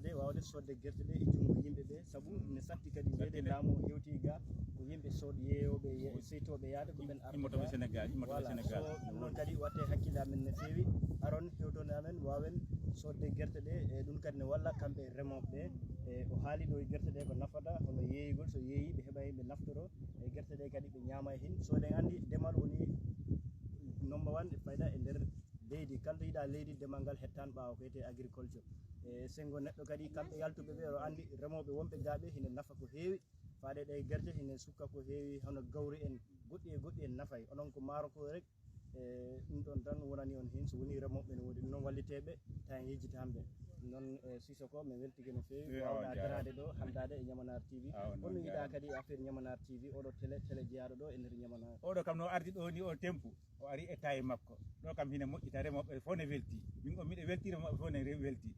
de wawde sodde gerte de e jungo yimɓe ɓe sabu ne satti kadi mbiyede laamu hewti ga ko yimɓe sood yeeyoɓe seytoɓe yaade ko ɓen immotoɓe Sénégal ɗum noon kadi watte hakkille amen ne feewi aron hewtode amen wawen sodde gerte ɗe e ɗum kadi ne walla kamɓe remoɓe ɓe o haali ɗo e gerte ɗe ko nafata hono yeeyigol so yeeyi ɓe heɓa ɓe naftoro e gerte ɗe kadi ɓe ñaama e hin so eɗen andi ndemal woni number 1 e fayda e nder leydi kala to yiiɗa leydi ndemal ngal hettani ɓaawa ko wiyete agriculture e sengo neɗɗo kadi kamɓe yaltuɓe ɓe o andi remoɓe wonɓe gaaɓe hine nafa ko heewi faade ɗe gerte hine sukka ko heewi hono gawri en goɗɗi en nafay onon ko maaro ko rek e ɗum ɗon tan wonani on hin so woni remoɓe ne woodi noon walliteɓe tan yejjita hamɓe noon Sissoko min weltike no feewi wawɗa darade ɗo handade e Ñamanaar TV holno yiiɗa kadi affaire Ñamanaar TV oɗo télé jeeyaɗo ɗo e nder Ñamanaar oɗo kam no ardi ɗo ni o tempu o ari e taye makko ɗo kam hine moƴƴita remoɓe fof ne welti min o miɗe welti remoɓe fof ne welti